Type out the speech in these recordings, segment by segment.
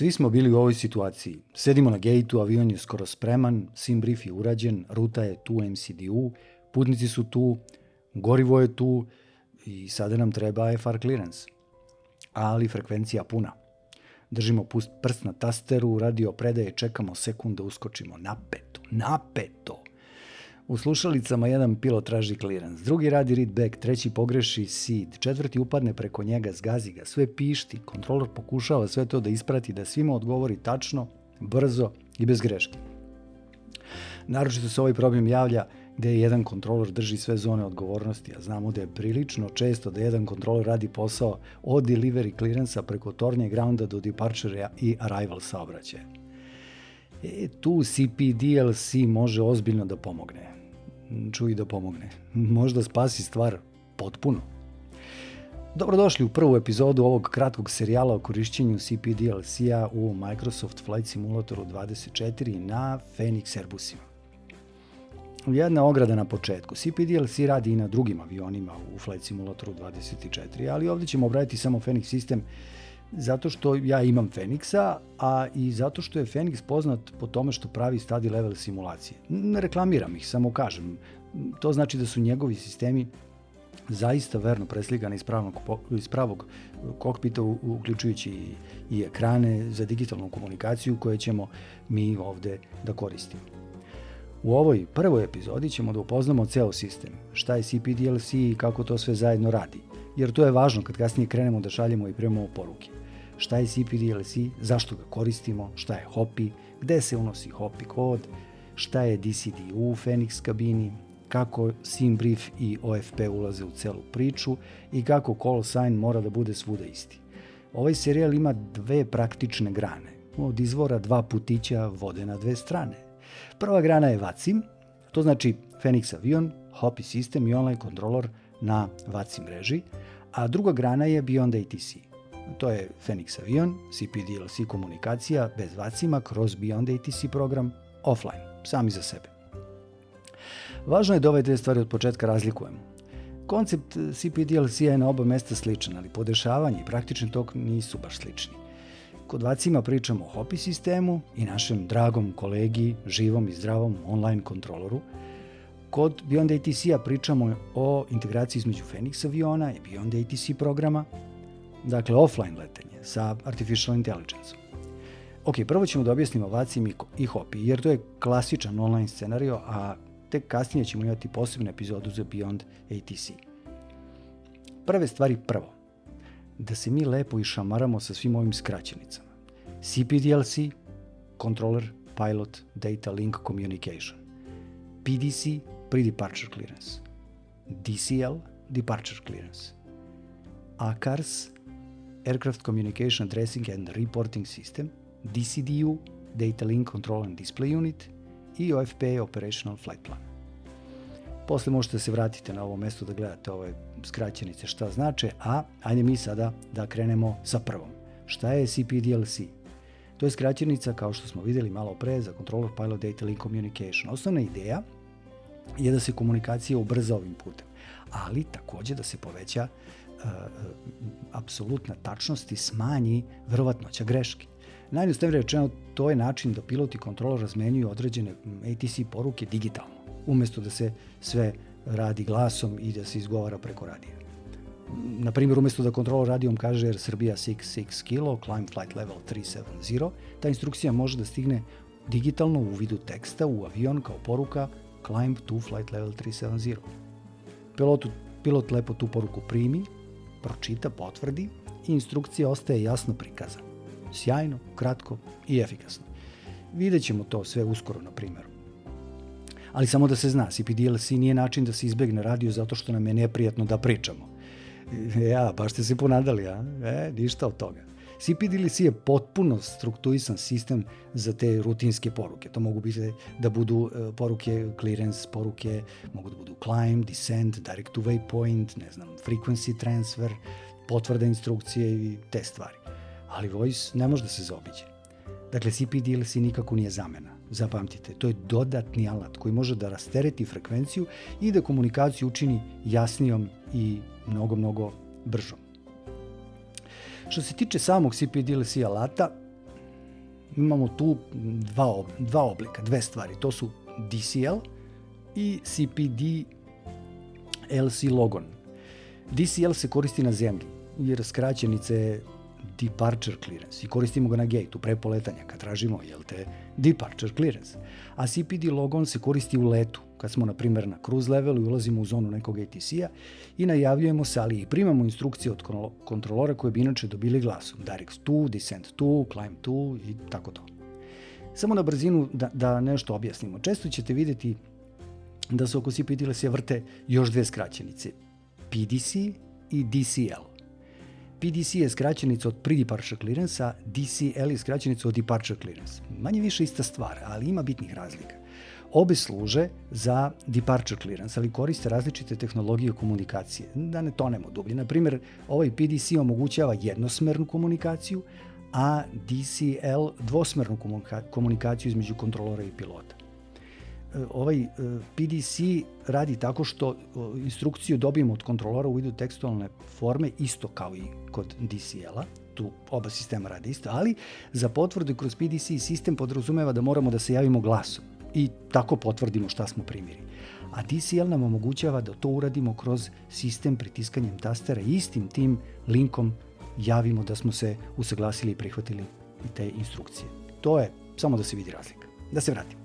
Svi smo bili u ovoj situaciji. Sedimo na gejtu, avion je skoro spreman, sim brief je urađen, ruta je tu MCDU, putnici su tu, gorivo je tu i sada nam treba AFR clearance. Ali frekvencija puna. Držimo prst na tasteru, radio predaje, čekamo sekund da uskočimo. Napeto. U slušalicama jedan pilot traži clearance, drugi radi read back, treći pogreši seed, četvrti upadne preko njega, zgazi ga, sve pišti, kontrolor pokušava sve to da isprati, da svima odgovori tačno, brzo i bez greške. Naročito se ovaj problem javlja gde jedan kontrolor drži sve zone odgovornosti, a znamo da je prilično često da jedan kontrolor radi posao od delivery clearance-a preko tornje grounda do departure i arrival saobraćaja. Tu CPDLC može ozbiljno da pomogne. Čuj da pomogne. Možda spasi stvar potpuno. Dobrodošli u prvu epizodu ovog kratkog serijala o korišćenju CPDLC-a u Microsoft Flight Simulatoru 24 na Phoenix Airbusima. Jedna ograda na početku. CPDLC radi i na drugim avionima u Flight Simulatoru 24, ali ovdje ćemo obraditi samo Phoenix sistem zato što ja imam Phoenixa, a i zato što je Phoenix poznat po tome što pravi study level simulacije. Ne reklamiram ih, samo kažem. To znači da su njegovi sistemi zaista verno preslikani iz pravog kokpita, uključujući i ekrane za digitalnu komunikaciju koje ćemo mi ovde da koristimo. U ovoj prvoj epizodi ćemo da upoznamo ceo sistem, šta je CPDLC i kako to sve zajedno radi, jer to je važno kad kasnije krenemo da šaljemo i primamo poruke. Šta je CPDLC, zašto ga koristimo, šta je HOPI, gde se unosi HOPI kod, šta je DCD u Phoenix kabini, kako SimBrief i OFP ulaze u celu priču i kako call sign mora da bude svuda isti. Ovaj serijal ima dve praktične grane. Od izvora dva putića vode na dve strane. Prva grana je VACSIM, to znači Phoenix avion, HOPI sistem i online kontrolor na VACSIM mreži, a druga grana je Beyond ATC. To je Phoenix avion, CPDLC komunikacija bez VACSIM-a kroz Beyond ATC program offline, sami za sebe. Važno je da ove dve stvari od početka razlikujemo. Koncept CPDLC je na oba mesta sličan, ali podešavanje i praktični tok nisu baš slični. Kod VACSIM-a pričamo o HOPI sistemu i našem dragom kolegi, živom i zdravom online kontroloru. Kod Beyond ATC-a pričamo o integraciji između Phoenix aviona i Beyond ATC programa, dakle offline letenje sa Artificial Intelligence. Ok, prvo ćemo da objasnimo VACSIM i HOPI, jer to je klasičan online scenario, a tek kasnije ćemo imati posebnu epizodu za Beyond ATC. Prve stvari prvo. Da se mi lepo išamaramo sa svim ovim skraćenicama. CPDLC, Controller Pilot Data Link Communication. PDC, Pre-Departure Clearance. DCL, Departure Clearance. ACARS, Aircraft Communication Addressing and Reporting System. DCDU, Data Link Control and Display Unit. I OFP, Operational Flight Plan. Posle možete se vratiti na ovo mesto da gledate ove skraćenice šta znače, a ajde mi sada da krenemo sa prvom. Šta je CPDLC? To je skraćenica, kao što smo videli malo pre, za Controller Pilot Data Link Communication. Osnovna ideja je da se komunikacija ubrza ovim putem, ali takođe da se poveća apsolutna tačnost i smanji verovatnoća greške. Najjednostavnije rečeno, to je način da pilot i kontrolor razmenjuju određene ATC poruke digitalno, umesto da se sve radi glasom i da se izgovara preko radija. Na primjer, umesto da kontrolor radijom kaže Air Serbia 66 kilo, climb flight level 370, ta instrukcija može da stigne digitalno u vidu teksta u avion kao poruka climb to flight level 370. Pilot lepo tu poruku primi, pročita, potvrdi i instrukcija ostaje jasno prikazana. Sjajno, kratko i efikasno. Vidjet ćemo to sve uskoro na primjeru. Ali samo da se zna, CPDLC nije način da se izbegne radio zato što nam je neprijatno da pričamo. Baš ste se ponadali, a? Ništa od toga. CPDLC je potpuno strukturisan sistem za te rutinske poruke. To mogu biti da budu poruke clearance, poruke mogu da budu climb, descent, direct to waypoint, frequency transfer, potvrda instrukcije i te stvari. Ali voice ne može da se zaobiđe. Dakle, CPDLC nikako nije zamena. Zapamtite, to je dodatni alat koji može da rastereti frekvenciju i da komunikaciju učini jasnijom i mnogo bržom. Što se tiče samog CPDLC alata, Imamo tu dva oblika, dve stvari. To su DCL i CPD LC logon. DCL se koristi na zemlji, jer skraćenica je Departure Clearance i koristimo ga na gate-u pre poletanja kad tražimo Departure Clearance. A CPD logon se koristi u letu, kad smo na primjer na cruise levelu i ulazimo u zonu nekog ATC-a i najavljujemo se, ali i primamo instrukcije od kontrolora koje bi inače dobili glasom. Direct to, Descent to, Climb to i tako to. Samo na brzinu da nešto objasnimo. Često ćete vidjeti da se oko CPD LC vrte još dve skraćenice. PDC i DCL. PDC je skraćenica od Pre-Departure Clearance, a DCL je skraćenica od Departure Clearance. Manje više ista stvar, ali ima bitnih razlika. Obe služe za Departure Clearance, ali koriste različite tehnologije komunikacije. Da ne tonemo dublje. Na primjer, ovaj PDC omogućava jednosmernu komunikaciju, a DCL dvosmernu komunikaciju između kontrolora i pilota. Ovaj PDC radi tako što instrukciju dobijemo od kontrolora u vidu tekstualne forme, isto kao i kod DCL-a, tu oba sistema rade isto, ali za potvrdu kroz PDC sistem podrazumeva da moramo da se javimo glasom i tako potvrdimo šta smo primili. A DCL nam omogućava da to uradimo kroz sistem pritiskanjem tastera i istim tim linkom javimo da smo se usaglasili i prihvatili te instrukcije. To je samo da se vidi razlika. Da se vratimo.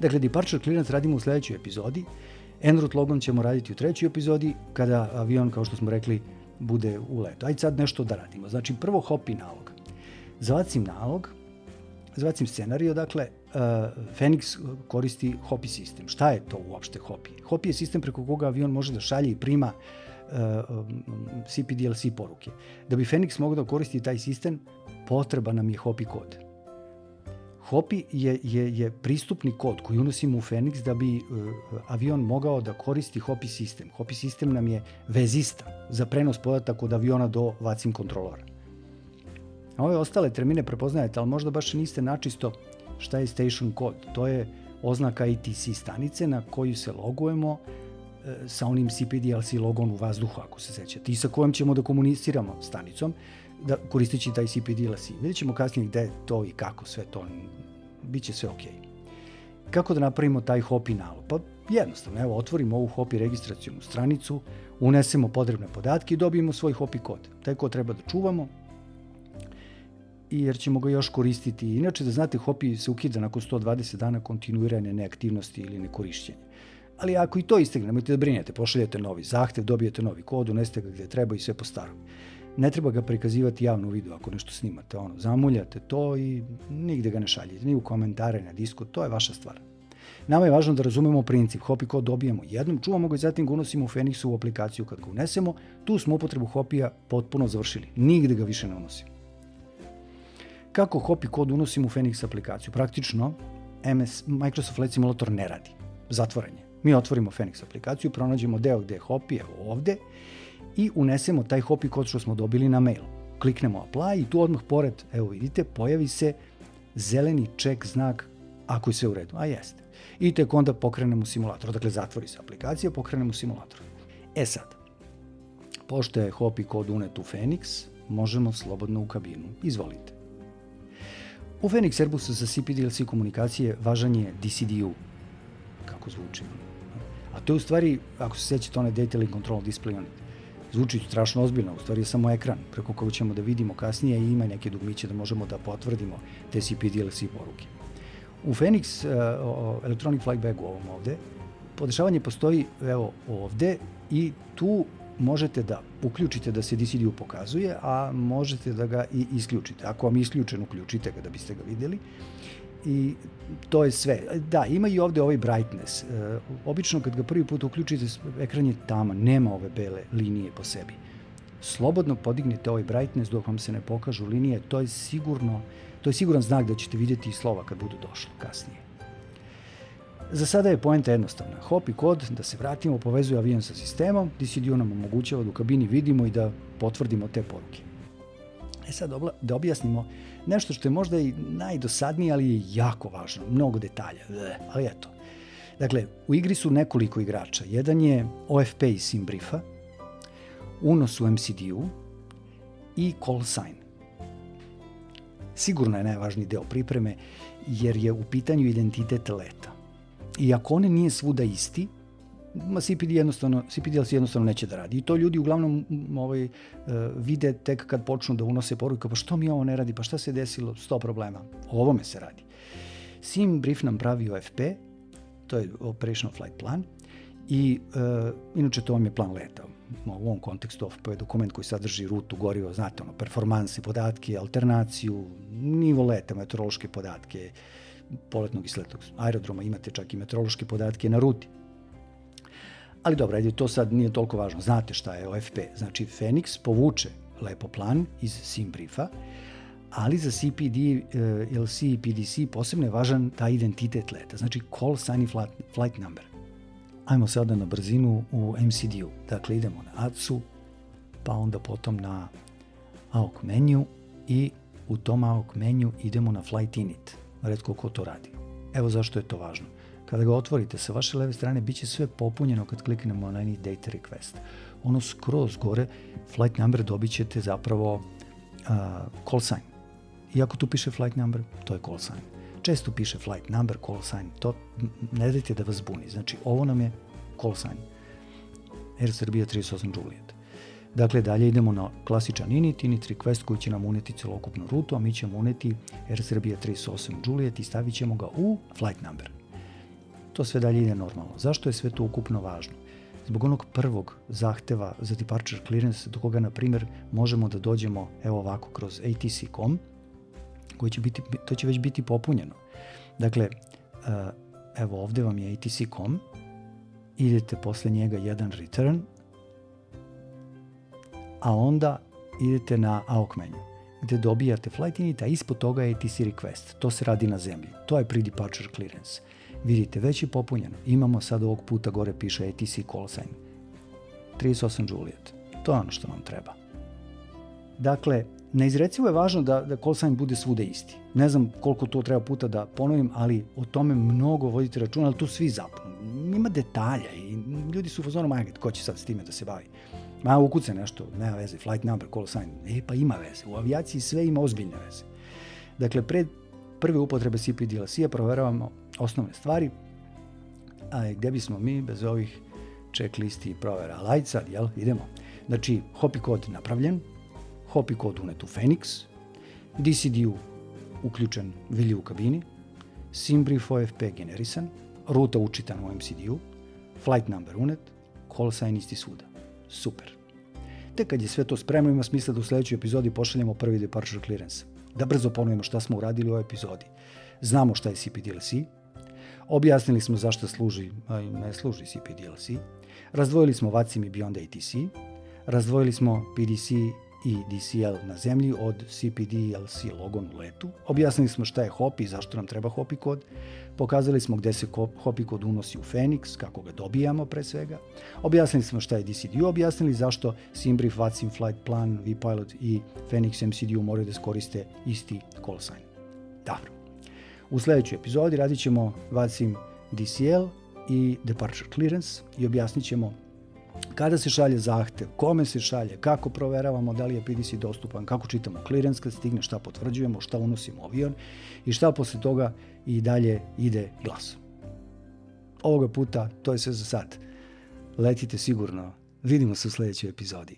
Dakle, Departure Clearance radimo u sljedećoj epizodi. En route logon ćemo raditi u trećoj epizodi, kada avion, kao što smo rekli, bude u letu. Ajde sad nešto da radimo. Znači, prvo HOPI nalog. Zavacim scenario, dakle, Phoenix koristi HOPI sistem. Šta je to uopšte HOPI? HOPI je sistem preko koga avion može da šalje i prima CPD-LC poruke. Da bi Phoenix mogao da koristi taj sistem, potreban nam je HOPI kod. HOPI je pristupni kod koji unosimo u Phoenix da bi avion mogao da koristi HOPI sistem. HOPI sistem nam je vezista za prenos podataka od aviona do VACIM kontrolora. Ove ostale termine prepoznajete, ali možda baš niste načisto šta je station kod. To je oznaka ATC stanice na koju se logujemo sa onim CPD-LC logon u vazduhu, ako se sećate, i sa kojom ćemo da komuniciramo stanicom, koristeći taj CPD-LC. Vidjet ćemo kasnije gde je to i kako sve to, bit će sve ok. Kako da napravimo taj HOPI nalog? Pa jednostavno, evo, otvorimo ovu HOPI registracionu stranicu, unesemo potrebne podatke i dobijemo svoj HOPI kod. Taj kod treba da čuvamo, jer ćemo ga još koristiti. Inače, da znate, HOPI se ukida nakon 120 dana kontinuirane neaktivnosti ili nekorišćenja. Ali ako i to istegne, nemojte da brinete, pošaljete novi zahtev, dobijete novi kod, unesete ga gde treba i sve po starom. Ne treba ga prikazivati javno u video ako nešto snimate, zamuljate to i nigde ga ne šaljete, ni u komentare, na disku, to je vaša stvar. Nama je važno da razumemo princip, HOPI kod dobijemo jednom, čuvamo ga i zatim ga unosimo u Phoenixu u aplikaciju kad ga unesemo, tu smo upotrebu HOPI-a potpuno završili, nigde ga više ne unosimo. Kako HOPI kod unosimo u Phoenix aplikaciju? Praktično, Microsoft Flight Simulator ne radi, zatvoren je. Mi otvorimo Phoenix aplikaciju, pronađemo deo gde je HOPI, evo ovde, i unesemo taj HOPI kod što smo dobili na mail. Kliknemo apply i tu odmah pored, evo vidite, pojavi se zeleni check znak ako je sve u redu, a jeste. I tek onda pokrenemo simulator, dakle zatvori se aplikacija, pokrenemo simulator. Sad, pošto je HOPI kod unet u Phoenix, možemo slobodno u kabinu. Izvolite. U Phoenix Airbusu za CPD-LC komunikacije važan je DCDU, kako zvuči. A to je u stvari, ako se sjećate, onaj Data Link Control Display Unit. Zvuči strašno ozbiljno, u stvari je samo ekran preko kojeg ćemo da vidimo kasnije i ima neke dugmiće da možemo da potvrdimo te CPD-LC poruke. U Phoenix Electronic Flight Bagu ovom ovde, podešavanje postoji evo ovde i tu možete da uključite da se DCDU pokazuje, a možete da ga i isključite. Ako vam je isključen, uključite ga da biste ga vidjeli. I to je sve. Da, ima i ovde ovaj brightness. Obično kad ga prvi put uključite, ekran je taman, nema ove bele linije po sebi. Slobodno podignite ovaj brightness dok vam se ne pokažu linije, to je siguran znak da ćete vidjeti slova kad budu došli kasnije. Za sada je poenta jednostavna. HOPI kod, da se vratimo, povezuje avion sa sistemom, DCDU nam omogućava da u kabini vidimo i da potvrdimo te poruke. Sad da objasnimo nešto što je možda i najdosadnije, ali je jako važno, mnogo detalja, ali eto. Dakle, u igri su nekoliko igrača. Jedan je OFP iz SimBriefa, unos u MCDU i call sign. sigurno je najvažniji deo pripreme, jer je u pitanju identitet leta. I ako on nije svuda isti, CPDLC jednostavno neće da radi. I to ljudi uglavnom vide tek kad počnu da unose poruke, pa što mi ovo ne radi, pa šta se desilo, 100 problema. O ovome se radi. SIMBRIEF nam pravi OFP, to je Operational Flight Plan, i inače to vam je plan leta. U ovom kontekstu OFP je dokument koji sadrži rutu, gorivo, znate, performanse, podatke, alternaciju, nivo leta, meteorološke podatke, poletnog i sletnog aerodroma, imate čak i meteorološke podatke na ruti. Ali dobro, ajde, to sad nije toliko važno. Znate šta je OFP. Znači, Phoenix povuče lepo plan iz SIMBRIEF-a, ali za CPDLC i PDC posebno je važan taj identitet leta. Znači, call sign i flight number. Ajmo sada na brzinu u MCD-u. Dakle, idemo na ADSU, pa onda potom na AOC menu i u tom AOC menu idemo na flight init. Retko ko to radi. Evo zašto je to važno. Kada ga otvorite, sa vaše leve strane bit će sve popunjeno kad kliknemo na any data request. Ono skroz gore, flight number dobit ćete zapravo call sign. Iako tu piše flight number, to je call sign. Često piše flight number, call sign, to ne dajte da vas buni. Znači, ovo nam je call sign. Air Serbia 38 Juliet. Dakle, dalje idemo na klasičan init request koji će nam uneti celokupnu rutu, a mi ćemo uneti Air Serbia 38 Juliet i stavit ćemo ga u flight number. To sve dalje ide normalno. Zašto je sve to ukupno važno? Zbog onog prvog zahteva za departure clearance, do koga, na primjer, možemo da dođemo, evo ovako, kroz ATC.com, to će već biti popunjeno. Dakle, evo ovde vam je ATC.com, idete posle njega jedan return, a onda idete na AOC menu, gde dobijate flight init, a ispod toga je ATC request. To se radi na zemlji. To je pre-departure clearance. Vidite, već je popunjeno. Imamo sad ovog puta gore piše ATC call sign. 38 Juliet. To je ono što nam treba. Dakle, neizrecivo je važno da call sign bude svuda isti. Ne znam koliko to treba puta da ponovim, ali o tome mnogo vodite računa, ali tu svi zapnu. Ima detalja i ljudi su u fazonu, ko će sad s time da se bavi? Ukuce nešto, nema veze, flight number, call sign. Pa ima veze. U avijaciji sve ima ozbiljne veze. Dakle, pred prve upotrebe CPDLC-a proveravamo osnovne stvari, a gde bismo mi bez ovih checklisti i provera. Ali ajde sad, idemo. Znači, HOPI kod napravljen, HOPI kod unet u Phoenix, DCD-u uključen vilje u kabini, SIMBRIEF OFP generisan, ruta učitana u MCD-u, flight number unet, call sign isti svuda. Super. Tek kad je sve to spremno, ima smisla da u sledećoj epizodi pošaljemo prvi departure clearance. Da brzo ponovimo šta smo uradili u ovoj epizodi. Znamo šta je CPDLC, objasnili smo zašto ne služi CPDLC, razdvojili smo VATSIM i Beyond ATC, razdvojili smo PDC i DCL na zemlji od CPDLC logon u letu, objasnili smo šta je HOPI i zašto nam treba HOPI kod, pokazali smo gde se HOPI kod unosi u Phoenix, kako ga dobijamo pre svega, objasnili smo šta je DCD, objasnili zašto SIMBRIEF, VATSIM, Flight Plan, vPilot i Phoenix MCD moraju da koriste isti call sign. Dobro. U sledećoj epizodi radit ćemo VATSIM DCL i Departure Clearance i objasnit ćemo kada se šalje zahtev, kome se šalje, kako proveravamo da li je PDC dostupan, kako čitamo clearance kad stigne, šta potvrđujemo, šta unosimo u avion i šta posle toga i dalje ide glasom. Ovoga puta to je sve za sad. Letite sigurno. Vidimo se u sledećoj epizodi.